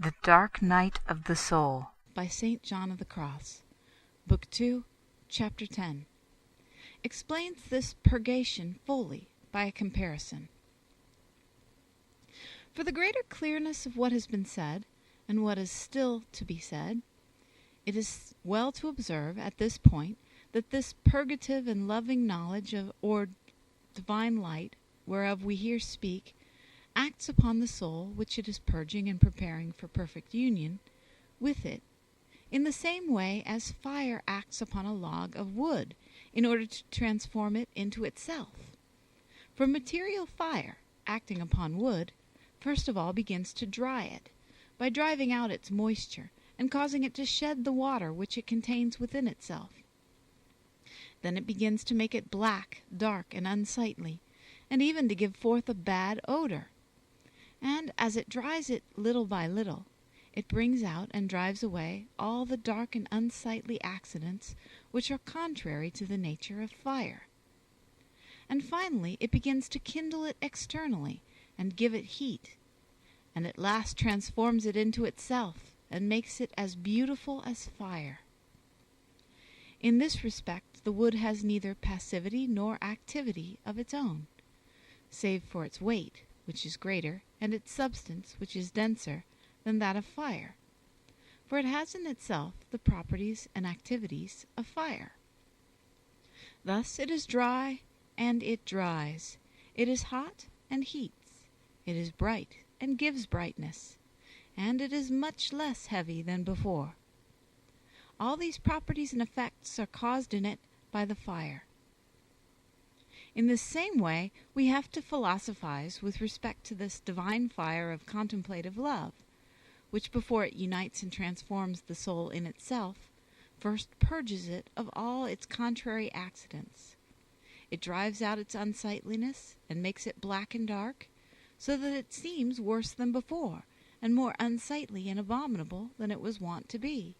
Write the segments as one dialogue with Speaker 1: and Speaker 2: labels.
Speaker 1: The Dark Night of the Soul
Speaker 2: by St. John of the Cross, Book 2, Chapter 10, explains this purgation fully by a comparison. For the greater clearness of what has been said, and what is still to be said, it is well to observe at this point that this purgative and loving knowledge of or divine light, whereof we here speak, acts upon the soul which it is purging and preparing for perfect union with it, in the same way as fire acts upon a log of wood in order to transform it into itself. For material fire, acting upon wood, first of all begins to dry it, by driving out its moisture and causing it to shed the water which it contains within itself. Then it begins to make it black, dark, and unsightly, and even to give forth a bad odor. And as it dries it little by little, it brings out and drives away all the dark and unsightly accidents which are contrary to the nature of fire. And finally it begins to kindle it externally and give it heat, and at last transforms it into itself and makes it as beautiful as fire. In this respect the wood has neither passivity nor activity of its own, save for its weight, which is greater, and its substance, which is denser, than that of fire, for it has in itself the properties and activities of fire. Thus it is dry, and it dries. It is hot, and heats. It is bright, and gives brightness, and it is much less heavy than before. All these properties and effects are caused in it by the fire. In this same way we have to philosophize with respect to this divine fire of contemplative love, which before it unites and transforms the soul in itself, first purges it of all its contrary accidents. It drives out its unsightliness, and makes it black and dark, so that it seems worse than before, and more unsightly and abominable than it was wont to be.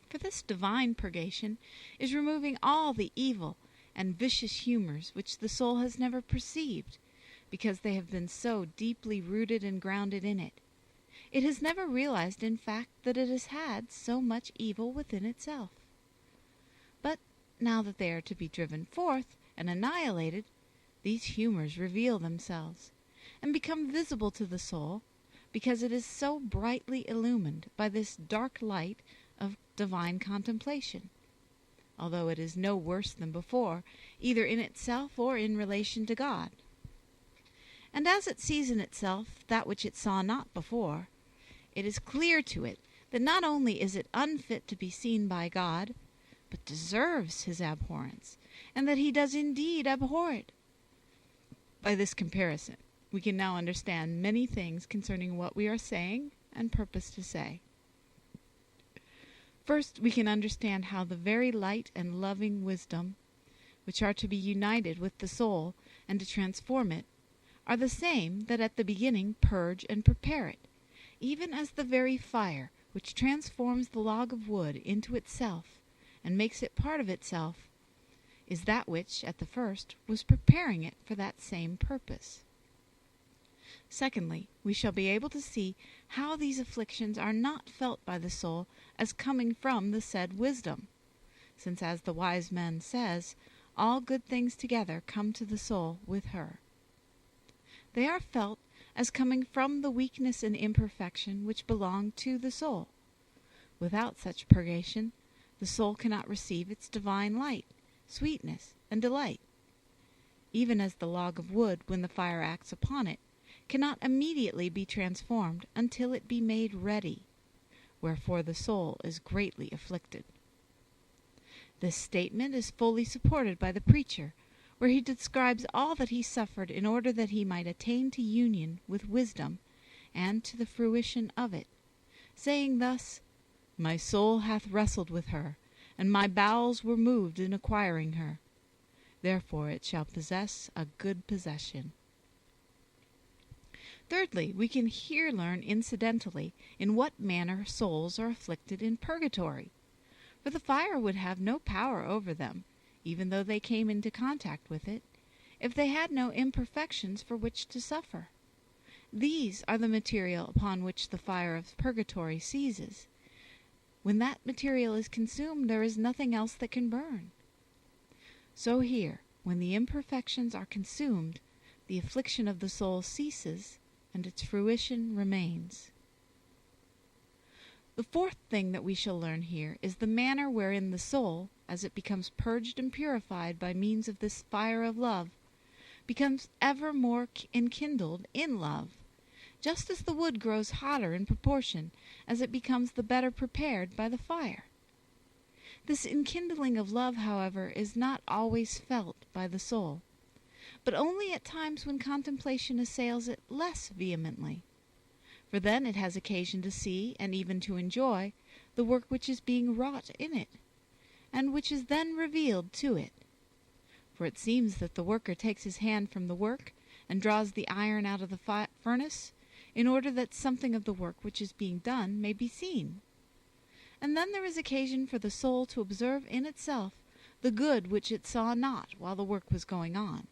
Speaker 2: For this divine purgation is removing all the evil and vicious humors which the soul has never perceived, because they have been so deeply rooted and grounded in it. It has never realized, in fact, that it has had so much evil within itself. But now that they are to be driven forth and annihilated, these humors reveal themselves, and become visible to the soul, because it is so brightly illumined by this dark light of divine contemplation, although it is no worse than before, either in itself or in relation to God. And as it sees in itself that which it saw not before, it is clear to it that not only is it unfit to be seen by God, but deserves his abhorrence, and that he does indeed abhor it. By this comparison, we can now understand many things concerning what we are saying and purpose to say. First, we can understand how the very light and loving wisdom, which are to be united with the soul and to transform it, are the same that at the beginning purge and prepare it, even as the very fire which transforms the log of wood into itself and makes it part of itself, is that which, at the first, was preparing it for that same purpose. Secondly, we shall be able to see how these afflictions are not felt by the soul as coming from the said wisdom, since, as the wise man says, all good things together come to the soul with her. They are felt as coming from the weakness and imperfection which belong to the soul. Without such purgation, the soul cannot receive its divine light, sweetness, and delight, even as the log of wood, when the fire acts upon it, cannot immediately be transformed until it be made ready, wherefore the soul is greatly afflicted. This statement is fully supported by the preacher, where he describes all that he suffered in order that he might attain to union with wisdom and to the fruition of it, saying thus, "My soul hath wrestled with her, and my bowels were moved in acquiring her. Therefore it shall possess a good possession." Thirdly, we can here learn incidentally in what manner souls are afflicted in purgatory, for the fire would have no power over them, even though they came into contact with it, if they had no imperfections for which to suffer. These are the material upon which the fire of purgatory seizes. When that material is consumed, there is nothing else that can burn. So here, when the imperfections are consumed, the affliction of the soul ceases, and its fruition remains. The fourth thing that we shall learn here is the manner wherein the soul, as it becomes purged and purified by means of this fire of love, becomes ever more enkindled in love, just as the wood grows hotter in proportion as it becomes the better prepared by the fire. This enkindling of love, however, is not always felt by the soul, but only at times when contemplation assails it less vehemently, for then it has occasion to see and even to enjoy the work which is being wrought in it, and which is then revealed to it. For it seems that the worker takes his hand from the work and draws the iron out of the furnace, in order that something of the work which is being done may be seen. And then there is occasion for the soul to observe in itself the good which it saw not while the work was going on.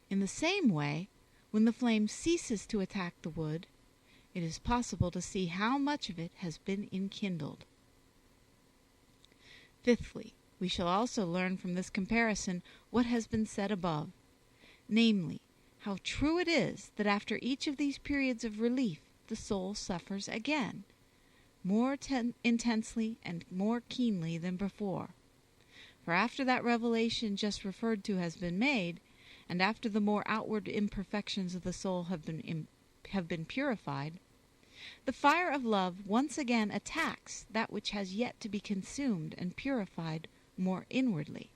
Speaker 2: In the same way, when the flame ceases to attack the wood, it is possible to see how much of it has been enkindled. Fifthly, we shall also learn from this comparison what has been said above, namely, how true it is that after each of these periods of relief the soul suffers again, more intensely and more keenly than before. For after that revelation just referred to has been made, and after the more outward imperfections of the soul have been purified, the fire of love once again attacks that which has yet to be consumed and purified more inwardly.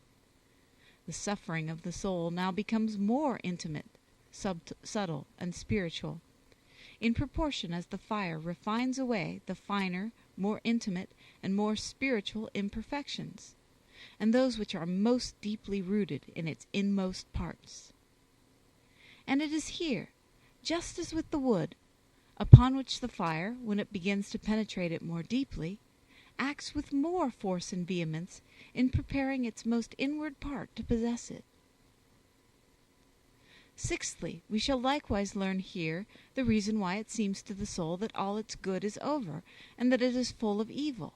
Speaker 2: The suffering of the soul now becomes more intimate, subtle, and spiritual, in proportion as the fire refines away the finer, more intimate, and more spiritual imperfections, and those which are most deeply rooted in its inmost parts. And it is here, just as with the wood, upon which the fire, when it begins to penetrate it more deeply, acts with more force and vehemence in preparing its most inward part to possess it. Sixthly, we shall likewise learn here the reason why it seems to the soul that all its good is over, and that it is full of evil,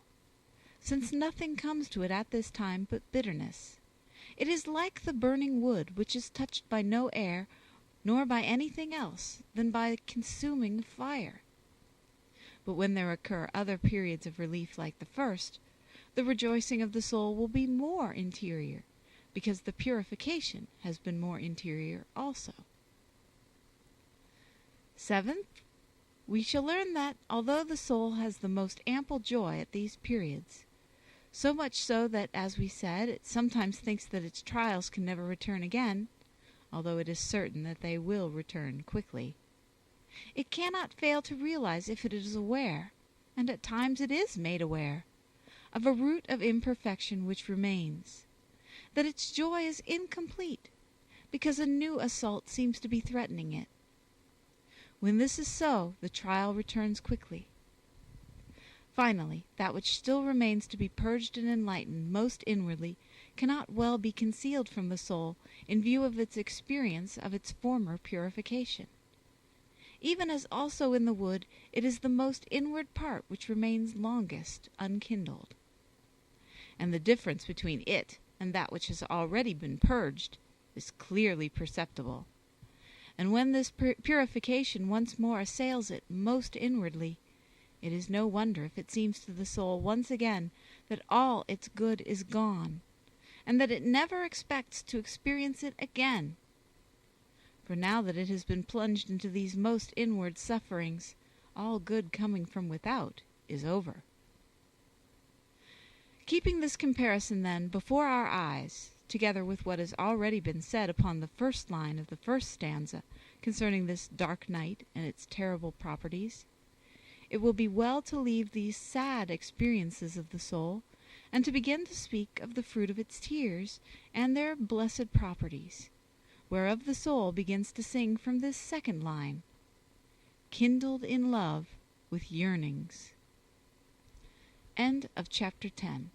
Speaker 2: since nothing comes to it at this time but bitterness. It is like the burning wood, which is touched by no air, nor by anything else than by consuming fire. But when there occur other periods of relief like the first, the rejoicing of the soul will be more interior, because the purification has been more interior also. Seventh, we shall learn that, although the soul has the most ample joy at these periods, so much so that, as we said, it sometimes thinks that its trials can never return again, although it is certain that they will return quickly, it cannot fail to realize, if it is aware, and at times it is made aware, of a root of imperfection which remains, that its joy is incomplete, because a new assault seems to be threatening it. When this is so, the trial returns quickly. Finally, that which still remains to be purged and enlightened most inwardly cannot well be concealed from the soul in view of its experience of its former purification. Even as also in the wood, it is the most inward part which remains longest unkindled. And the difference between it and that which has already been purged is clearly perceptible. And when this purification once more assails it most inwardly, it is no wonder if it seems to the soul once again that all its good is gone, and that it never expects to experience it again. For now that it has been plunged into these most inward sufferings, all good coming from without is over. Keeping this comparison, then, before our eyes, together with what has already been said upon the first line of the first stanza concerning this dark night and its terrible properties, it will be well to leave these sad experiences of the soul, and to begin to speak of the fruit of its tears and their blessed properties, whereof the soul begins to sing from this second line, kindled in love with yearnings. End of chapter 10.